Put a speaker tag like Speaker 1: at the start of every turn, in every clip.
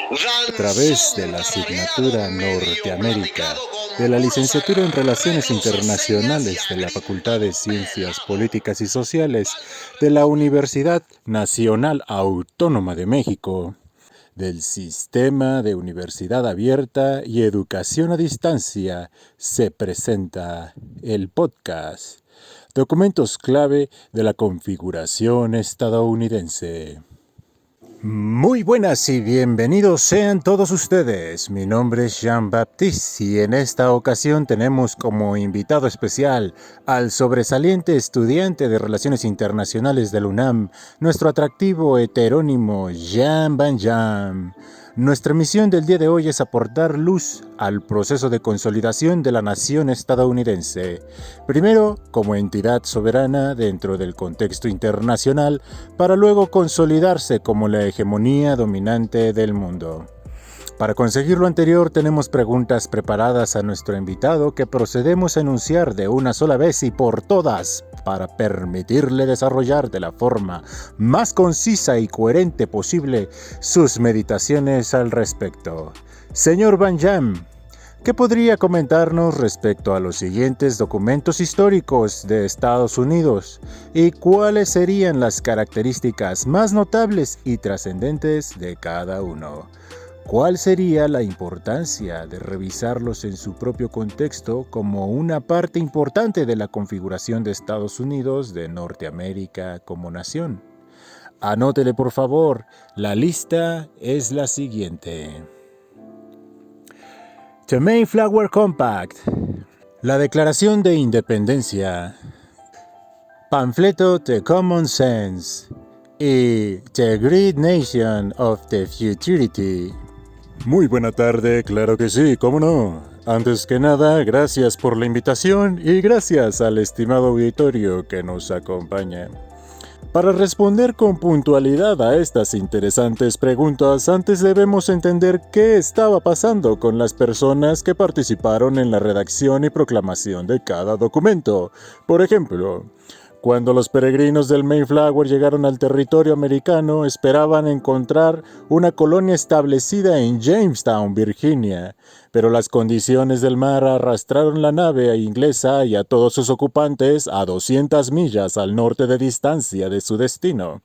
Speaker 1: A través de la asignatura Norteamérica de la licenciatura en Relaciones Internacionales de la Facultad de Ciencias Políticas y Sociales de la Universidad Nacional Autónoma de México, del Sistema de Universidad Abierta y Educación a Distancia, se presenta el podcast Documentos clave de la configuración estadounidense. Muy buenas y bienvenidos sean todos ustedes. Mi nombre es Jean-Baptiste y en esta ocasión tenemos como invitado especial al sobresaliente estudiante de Relaciones Internacionales del UNAM, nuestro atractivo heterónimo Jean Van Jam. Nuestra misión del día de hoy es aportar luz al proceso de consolidación de la nación estadounidense, primero como entidad soberana dentro del contexto internacional, para luego consolidarse como la hegemonía dominante del mundo. Para conseguir lo anterior tenemos preguntas preparadas a nuestro invitado que procedemos a enunciar de una sola vez y por todas para permitirle desarrollar de la forma más concisa y coherente posible sus meditaciones al respecto. Señor Van Jam, ¿qué podría comentarnos respecto a los siguientes documentos históricos de Estados Unidos y cuáles serían las características más notables y trascendentes de cada uno? ¿Cuál sería la importancia de revisarlos en su propio contexto como una parte importante de la configuración de Estados Unidos de Norteamérica como nación? Anótele por favor, la lista es la siguiente. The Mayflower Compact, la Declaración de Independencia, Panfleto The Common Sense y The Great Nation of the Futurity. Muy buena tarde, claro que sí, cómo no. Antes que nada, gracias por la invitación y gracias al estimado auditorio que nos acompaña. Para responder con puntualidad a estas interesantes preguntas, antes debemos entender qué estaba pasando con las personas que participaron en la redacción y proclamación de cada documento. Por ejemplo, cuando los peregrinos del Mayflower llegaron al territorio americano, esperaban encontrar una colonia establecida en Jamestown, Virginia, pero las condiciones del mar arrastraron la nave inglesa y a todos sus ocupantes a 200 millas al norte de distancia de su destino,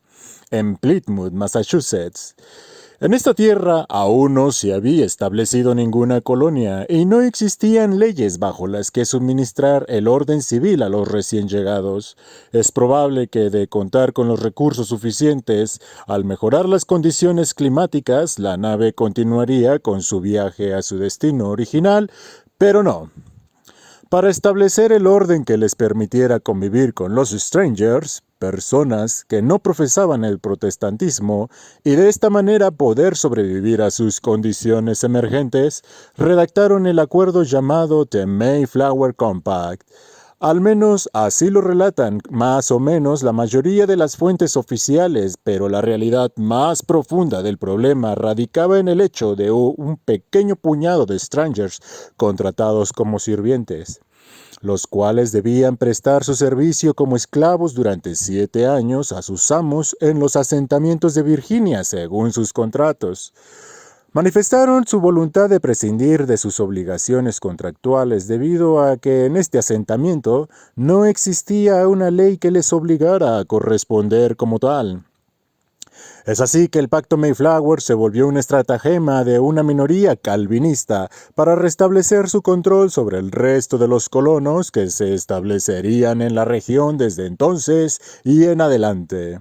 Speaker 1: en Plymouth, Massachusetts. En esta tierra aún no se había establecido ninguna colonia y no existían leyes bajo las que suministrar el orden civil a los recién llegados. Es probable que de contar con los recursos suficientes, al mejorar las condiciones climáticas, la nave continuaría con su viaje a su destino original, pero no. Para establecer el orden que les permitiera convivir con los strangers, personas que no profesaban el protestantismo, y de esta manera poder sobrevivir a sus condiciones emergentes, redactaron el acuerdo llamado The Mayflower Compact. Al menos así lo relatan más o menos la mayoría de las fuentes oficiales, pero la realidad más profunda del problema radicaba en el hecho de un pequeño puñado de strangers contratados como sirvientes, los cuales debían prestar su servicio como esclavos durante 7 años a sus amos en los asentamientos de Virginia, según sus contratos. Manifestaron su voluntad de prescindir de sus obligaciones contractuales debido a que en este asentamiento no existía una ley que les obligara a corresponder como tal. Es así que el Pacto Mayflower se volvió un estratagema de una minoría calvinista para restablecer su control sobre el resto de los colonos que se establecerían en la región desde entonces y en adelante.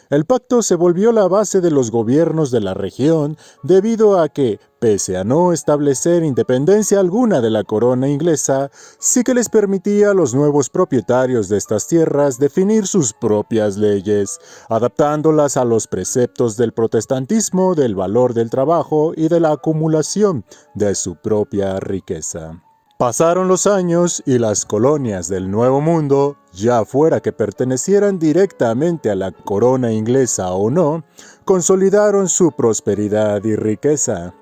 Speaker 1: El pacto se volvió la base de los gobiernos de la región debido a que, pese a no establecer independencia alguna de la corona inglesa, sí que les permitía a los nuevos propietarios de estas tierras definir sus propias leyes, adaptándolas a los preceptos del protestantismo, del valor del trabajo y de la acumulación de su propia riqueza. Pasaron los años y las colonias del Nuevo Mundo, ya fuera que pertenecieran directamente a la corona inglesa o no, consolidaron su prosperidad y riqueza.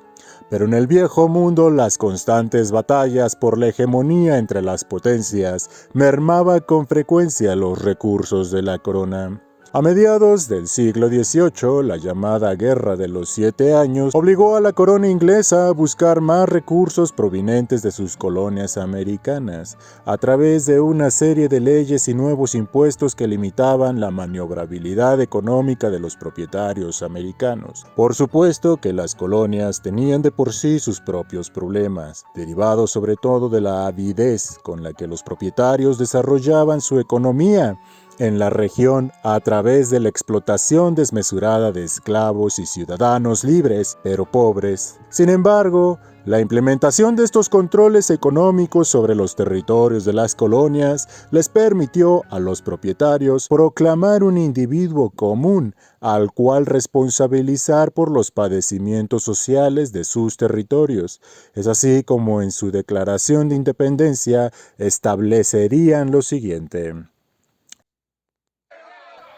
Speaker 1: Pero en el Viejo Mundo las constantes batallas por la hegemonía entre las potencias mermaban con frecuencia los recursos de la corona. A mediados del siglo XVIII, la llamada Guerra de los 7 Años obligó a la corona inglesa a buscar más recursos provenientes de sus colonias americanas, a través de una serie de leyes y nuevos impuestos que limitaban la maniobrabilidad económica de los propietarios americanos. Por supuesto que las colonias tenían de por sí sus propios problemas, derivados sobre todo de la avidez con la que los propietarios desarrollaban su economía en la región a través de la explotación desmesurada de esclavos y ciudadanos libres, pero pobres. Sin embargo, la implementación de estos controles económicos sobre los territorios de las colonias les permitió a los propietarios proclamar un individuo común al cual responsabilizar por los padecimientos sociales de sus territorios. Es así como en su declaración de independencia establecerían lo siguiente: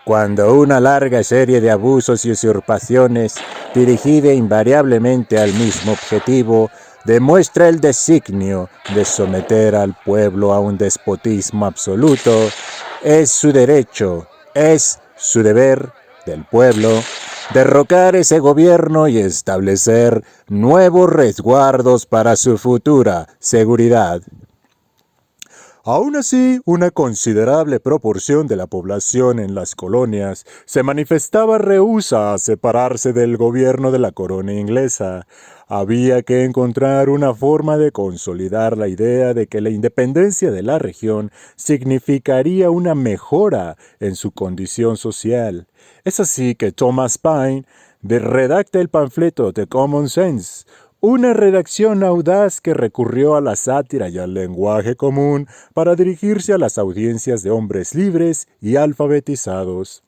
Speaker 1: cuando una larga serie de abusos y usurpaciones, dirigida invariablemente al mismo objetivo, demuestra el designio de someter al pueblo a un despotismo absoluto, es su derecho, es su deber del pueblo derrocar ese gobierno y establecer nuevos resguardos para su futura seguridad. Aún así, una considerable proporción de la población en las colonias se manifestaba rehúsa a separarse del gobierno de la corona inglesa. Había que encontrar una forma de consolidar la idea de que la independencia de la región significaría una mejora en su condición social. Es así que Thomas Paine redacta el panfleto The Common Sense, una redacción audaz que recurrió a la sátira y al lenguaje común para dirigirse a las audiencias de hombres libres y alfabetizados.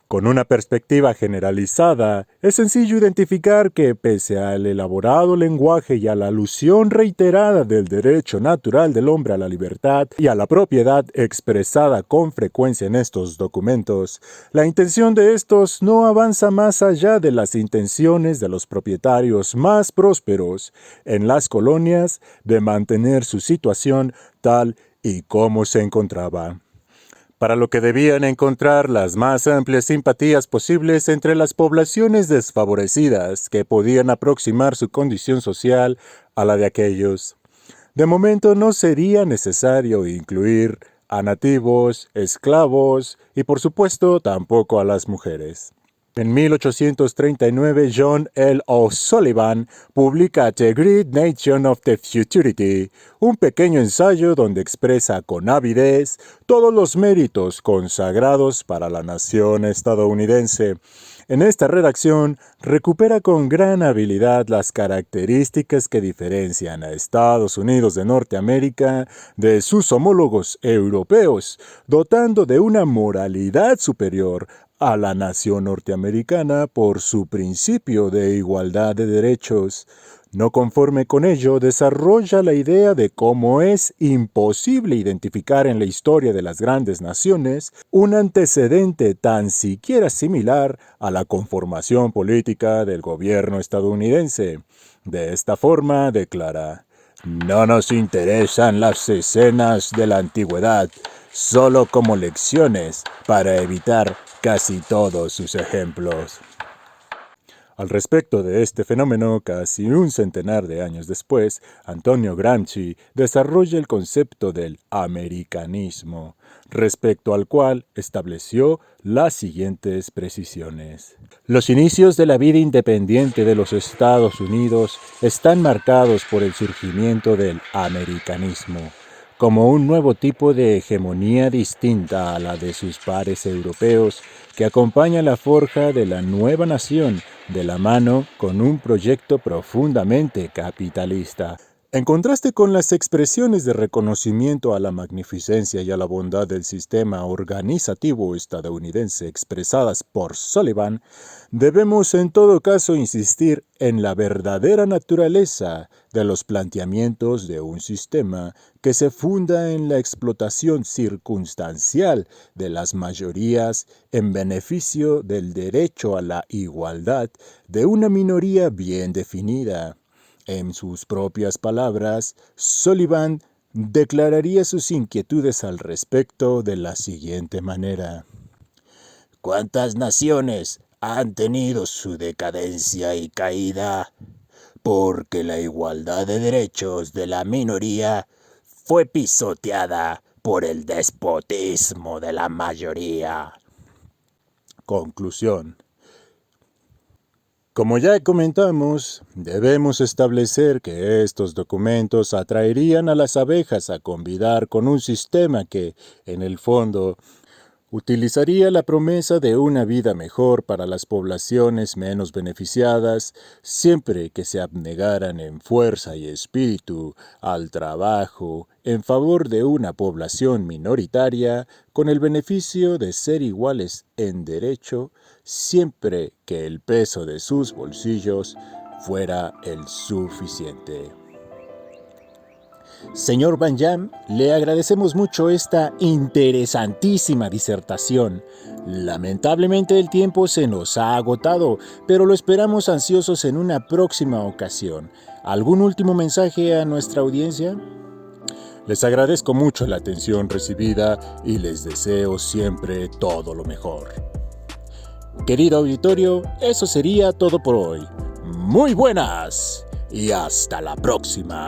Speaker 1: Con una perspectiva generalizada, es sencillo identificar que, pese al elaborado lenguaje y a la alusión reiterada del derecho natural del hombre a la libertad y a la propiedad expresada con frecuencia en estos documentos, la intención de estos no avanza más allá de las intenciones de los propietarios más prósperos en las colonias de mantener su situación tal y como se encontraba, para lo que debían encontrar las más amplias simpatías posibles entre las poblaciones desfavorecidas que podían aproximar su condición social a la de aquellos. De momento no sería necesario incluir a nativos, esclavos y por supuesto tampoco a las mujeres. En 1839, John L. O'Sullivan publica The Great Nation of the Futurity, un pequeño ensayo donde expresa con avidez todos los méritos consagrados para la nación estadounidense. En esta redacción recupera con gran habilidad las características que diferencian a Estados Unidos de Norteamérica de sus homólogos europeos, dotando de una moralidad superior a la nación norteamericana por su principio de igualdad de derechos. No conforme con ello, desarrolla la idea de cómo es imposible identificar en la historia de las grandes naciones un antecedente tan siquiera similar a la conformación política del gobierno estadounidense. De esta forma declara: no nos interesan las escenas de la antigüedad, solo como lecciones para evitar casi todos sus ejemplos. Al respecto de este fenómeno, casi un centenar de años después, Antonio Gramsci desarrolla el concepto del americanismo, respecto al cual estableció las siguientes precisiones. Los inicios de la vida independiente de los Estados Unidos están marcados por el surgimiento del americanismo, como un nuevo tipo de hegemonía distinta a la de sus pares europeos, que acompaña la forja de la nueva nación de la mano con un proyecto profundamente capitalista. En contraste con las expresiones de reconocimiento a la magnificencia y a la bondad del sistema organizativo estadounidense expresadas por Sullivan, debemos en todo caso insistir en la verdadera naturaleza de los planteamientos de un sistema que se funda en la explotación circunstancial de las mayorías en beneficio del derecho a la igualdad de una minoría bien definida. En sus propias palabras, Sullivan declararía sus inquietudes al respecto de la siguiente manera: ¿Cuántas naciones han tenido su decadencia y caída? Porque la igualdad de derechos de la minoría fue pisoteada por el despotismo de la mayoría. Conclusión. Como ya comentamos, debemos establecer que estos documentos atraerían a las abejas a convidar con un sistema que, en el fondo, utilizaría la promesa de una vida mejor para las poblaciones menos beneficiadas, siempre que se abnegaran en fuerza y espíritu al trabajo en favor de una población minoritaria con el beneficio de ser iguales en derecho, siempre que el peso de sus bolsillos fuera el suficiente. Señor Banjam, le agradecemos mucho esta interesantísima disertación. Lamentablemente el tiempo se nos ha agotado, pero lo esperamos ansiosos en una próxima ocasión. ¿Algún último mensaje a nuestra audiencia? Les agradezco mucho la atención recibida y les deseo siempre todo lo mejor. Querido auditorio, eso sería todo por hoy. Muy buenas y hasta la próxima.